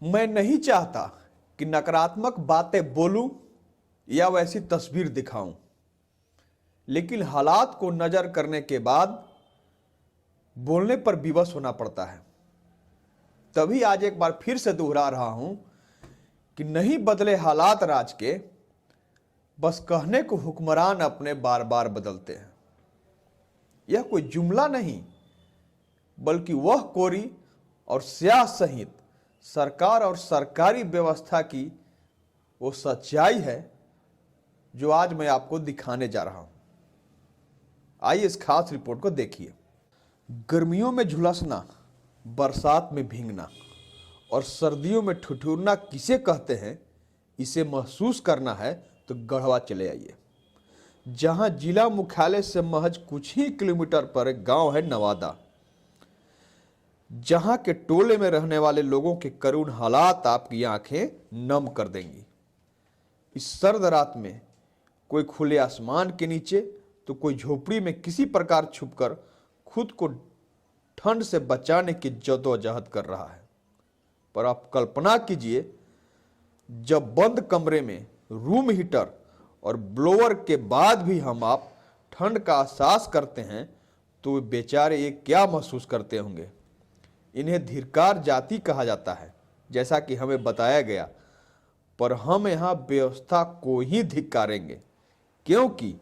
मैं नहीं चाहता कि नकारात्मक बातें बोलूं या वैसी तस्वीर दिखाऊं, लेकिन हालात को नजर करने के बाद बोलने पर विवश होना पड़ता है। तभी आज एक बार फिर से दोहरा रहा हूं कि नहीं बदले हालात राज के, बस कहने को हुक्मरान अपने बार बार बदलते हैं। यह कोई जुमला नहीं, बल्कि वह कोरी और स्याह सहित सरकार और सरकारी व्यवस्था की वो सच्चाई है जो आज मैं आपको दिखाने जा रहा हूं। आइए इस खास रिपोर्ट को देखिए। गर्मियों में झुलसना, बरसात में भीगना और सर्दियों में ठिठुरना किसे कहते हैं, इसे महसूस करना है तो गढ़वा चले आइए, जहां जिला मुख्यालय से महज कुछ ही किलोमीटर पर एक गांव है नवादा, जहां के टोले में रहने वाले लोगों के करुण हालात आपकी आंखें नम कर देंगी। इस सर्द रात में कोई खुले आसमान के नीचे तो कोई झोपड़ी में किसी प्रकार छुपकर खुद को ठंड से बचाने की जद्दोजहद कर रहा है। पर आप कल्पना कीजिए, जब बंद कमरे में रूम हीटर और ब्लोअर के बाद भी हम आप ठंड का एहसास करते हैं तो वे बेचारे ये क्या महसूस करते होंगे। इन्हें धिक्कार जाति कहा जाता है, जैसा कि हमें बताया गया, पर हम यहाँ व्यवस्था को ही धिक्कारेंगे, क्योंकि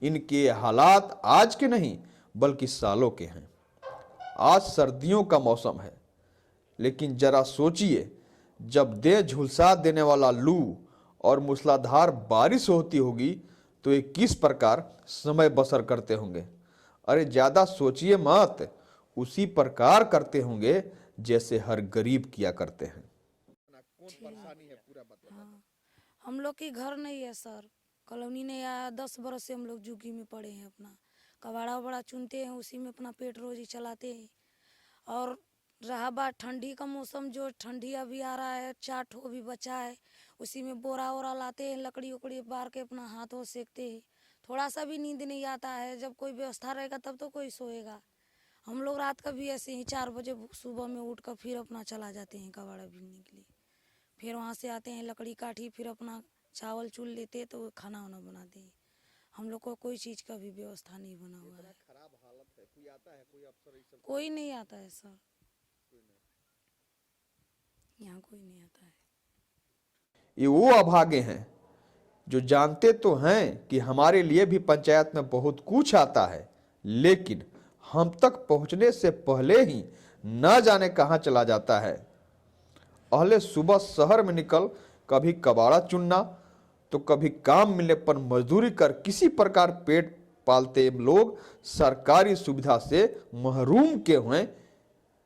इनके हालात आज के नहीं बल्कि सालों के हैं। आज सर्दियों का मौसम है, लेकिन जरा सोचिए, जब देह झुलसा देने वाला लू और मूसलाधार बारिश होती होगी तो ये किस प्रकार समय बसर करते होंगे। अरे ज्यादा सोचिए मत, उसी प्रकार करते होंगे जैसे हर गरीब किया करते हैं। कौन परेशानी है पूरा बताइए। हाँ, हम लोग की घर नहीं है सर, कॉलोनी नहीं आया। 10 बरस से हम लोग झुग्गी में पड़े हैं, अपना कबाड़ा वबाड़ा चुनते हैं, उसी में अपना पेट रोजी चलाते हैं। और रहा बात ठंडी का मौसम, जो ठंडी अभी आ रहा है, 4 ठो भी बचा है, उसी में बोरा वोरा लाते हैं, लकड़ी उकड़ी बार के अपना हाथों सेकते हैं। थोड़ा सा भी नींद नहीं आता है। जब कोई व्यवस्था रहेगा तब तो कोई सोएगा। हम लोग रात का भी ऐसे ही 4 बजे सुबह में उठ कर फिर अपना चला जाते हैं कबाड़ा बीनने के लिए। फिर वहाँ से आते हैं, लकड़ी काटी, फिर अपना चावल चूल लेते तो खाना वाना बनाते हैं। हम लोग को कोई चीज़ का भी व्यवस्था नहीं बना हुआ है। खराब हालत है, कोई आता है, कोई अफसर सब? कोई नहीं आता है सर, यहाँ कोई नहीं आता है। ये वो अभागे हैं जो जानते तो हैं कि हमारे लिए भी पंचायत में बहुत कुछ आता है, लेकिन हम तक पहुंचने से पहले ही न जाने कहां चला जाता है। पहले सुबह शहर में निकल कभी कबाड़ा चुनना तो कभी काम मिलने पर मजदूरी कर किसी प्रकार पेट पालते लोग सरकारी सुविधा से महरूम क्यों हैं,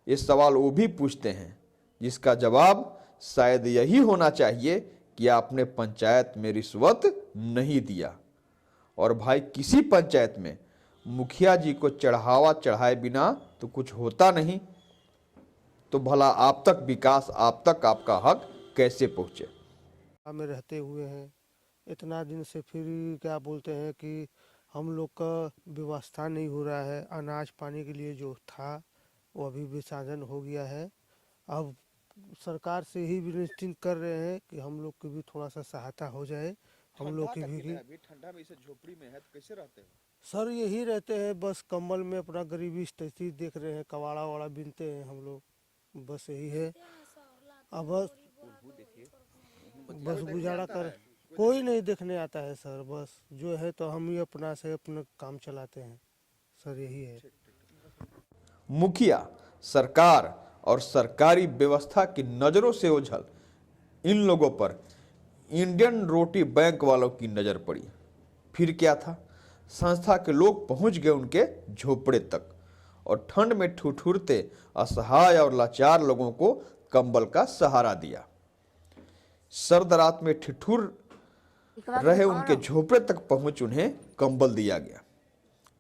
ये सवाल वो भी पूछते हैं, जिसका जवाब शायद यही होना चाहिए कि आपने पंचायत में रिश्वत नहीं दिया। और भाई, किसी पंचायत में मुखिया जी को चढ़ावा चढ़ाए बिना तो कुछ होता नहीं, तो भला आप तक विकास, आप तक आपका हक कैसे पहुंचे। में रहते हुए हैं इतना दिन से, फिर क्या बोलते हैं कि हम लोग का व्यवस्था नहीं हो रहा है। अनाज पानी के लिए जो था वो अभी विसर्जन हो गया है। अब सरकार से ही विनती कर रहे हैं कि हम लोग की भी थोड़ा सा सहायता हो जाए। हम लोग की भी ठंडा में इसे झोपड़ी में है तो कैसे रहते हो? सर यही रहते हैं, बस कंबल में अपना गरीबी स्थिति देख रहे हैं, कबाड़ा वाड़ा बीनते हैं हम लोग, बस यही है। अब बस गुजारा कर, कोई नहीं देखने आता है सर, बस जो है तो हम ही अपना से अपना काम चलाते हैं सर, यही है। मुखिया, सरकार और सरकारी व्यवस्था की नजरों से ओझल इन लोगों पर इंडियन रोटी बैंक वालों की नजर पड़ी। फिर क्या था, संस्था के लोग पहुंच गए उनके झोपड़े तक और ठंड में ठिठुरते असहाय और लाचार लोगों को कंबल का सहारा दिया। सर्द रात में ठिठुर रहे उनके झोपड़े तक पहुंच उन्हें कंबल दिया गया।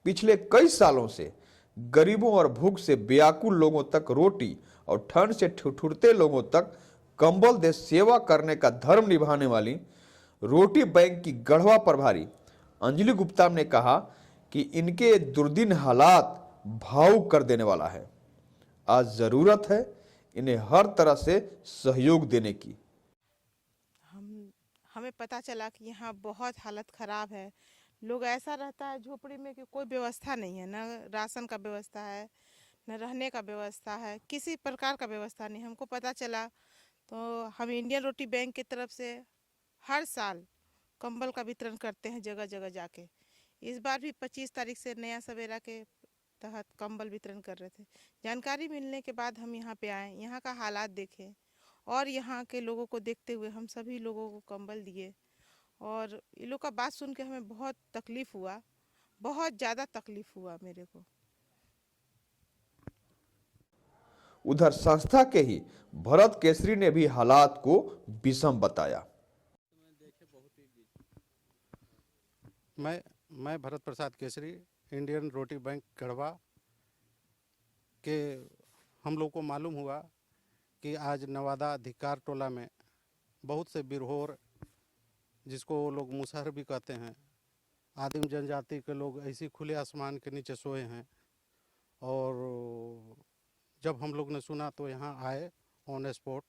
पिछले कई सालों से गरीबों और भूख से व्याकुल लोगों तक रोटी और ठंड से ठिठुरते लोगों तक कंबल दे सेवा करने का धर्म निभाने वाली रोटी बैंक की गढ़वा प्रभारी अंजलि गुप्ता ने कहा कि इनके दुर्दिन हालात भावुक कर देने वाला है। आज जरूरत है इन्हें हर तरह से सहयोग देने की। हमें पता चला कि यहाँ बहुत हालत ख़राब है। लोग ऐसा रहता है झोपड़ी में कि कोई व्यवस्था नहीं है, न राशन का व्यवस्था है, न रहने का व्यवस्था है, किसी प्रकार का व्यवस्था नहीं। हमको पता चला तो हम इंडियन रोटी बैंक की तरफ से हर साल कंबल का वितरण करते हैं जगह जगह जाके। इस बार भी 25 तारीख से नया सवेरा के तहत कंबल वितरण कर रहे थे। जानकारी मिलने के बाद हम यहाँ पे आए, यहाँ का हालात देखे और यहाँ के लोगों को देखते हुए हम सभी लोगों को कंबल दिए। और ये लोग का बात सुन के हमें बहुत तकलीफ़ हुआ, बहुत ज़्यादा तकलीफ़ हुआ मेरे को। उधर संस्था के ही भरत केसरी ने भी हालात को विषम बताया। मैं भरत प्रसाद केसरी, इंडियन रोटी बैंक गढ़वा के हम लोग को मालूम हुआ कि आज नवादा धिक्कार टोला में बहुत से बिरहोर, जिसको लोग मुसहर भी कहते हैं, आदिम जनजाति के लोग ऐसी खुले आसमान के नीचे सोए हैं। और जब हम लोग ने सुना तो यहाँ आए ऑन स्पॉट,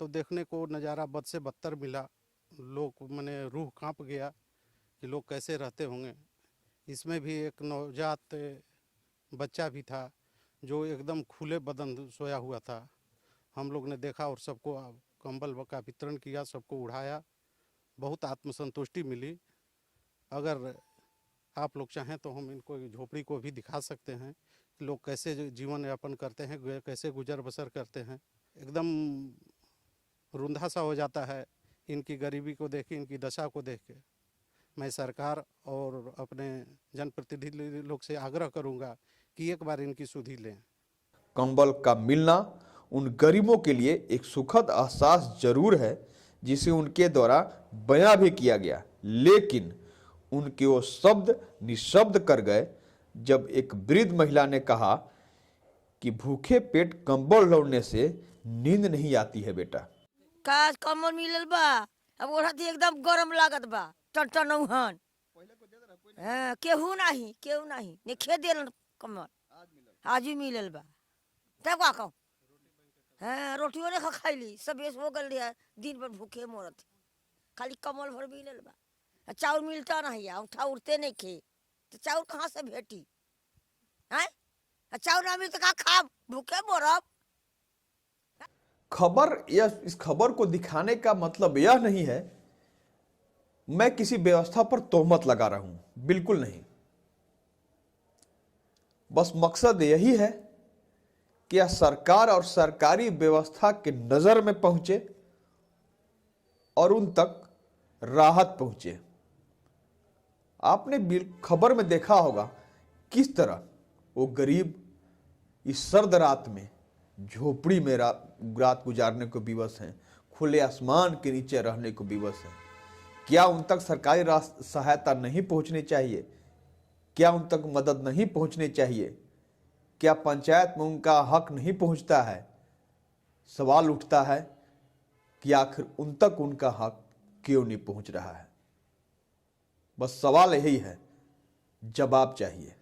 तो देखने को नज़ारा बद से बदतर मिला। लोग मैंने रूह कांप गया कि लोग कैसे रहते होंगे। इसमें भी एक नवजात बच्चा भी था जो एकदम खुले बदन सोया हुआ था। हम लोग ने देखा और सबको कंबल का वितरण किया, सबको उड़ाया, बहुत आत्मसंतुष्टि मिली। अगर आप लोग चाहें तो हम इनको झोपड़ी को भी दिखा सकते हैं कि लोग कैसे जीवन यापन करते हैं, कैसे गुजर बसर करते हैं। एकदम रुंधा सा हो जाता है इनकी गरीबी को देख के, इनकी दशा को देख के। मैं सरकार और अपने जनप्रतिनिधि लोग से आग्रह करूंगा कि एक बार इनकी सुधि लें। कंबल का मिलना उन गरीबों के लिए एक सुखद एहसास जरूर है, जिसे उनके द्वारा बयां भी किया गया, लेकिन उनके वो शब्द निशब्द कर गए जब एक वृद्ध महिला ने कहा कि भूखे पेट कंबल ओढ़ने से नींद नहीं आती है बेटा। काज कमर मिलल बा, अब ओढ़त एकदम गरम लागत बा, टनटनौहन। हाँ, केहू नहीं निखे देलन कमर, आज भी मिलल बा। तब का कहूँ, हाँ रोटियों ने खैली, सब हो गल है, दिन भर भूखे मोरत, खाली कमल भर मिलल बा। चाउर मिलता नहीं है, उठा उड़ते नहीं खे, तो चाउर कहाँ से भेटी है? चाउर ना मिलता का खा, भूखे मोरब। खबर या इस खबर को दिखाने का मतलब यह नहीं है मैं किसी व्यवस्था पर तोहमत लगा रहा हूं, बिल्कुल नहीं। बस मकसद यही है कि यह सरकार और सरकारी व्यवस्था के नजर में पहुंचे और उन तक राहत पहुंचे। आपने खबर में देखा होगा किस तरह वो गरीब इस सर्द रात में झोपड़ी में रात गुजारने को विवश हैं, खुले आसमान के नीचे रहने को विवश हैं। क्या उन तक सरकारी सहायता नहीं पहुंचनी चाहिए? क्या उन तक मदद नहीं पहुंचनी चाहिए? क्या पंचायत में उनका हक नहीं पहुंचता है? सवाल उठता है कि आखिर उन तक उनका हक क्यों नहीं पहुंच रहा है। बस सवाल यही है, जवाब चाहिए।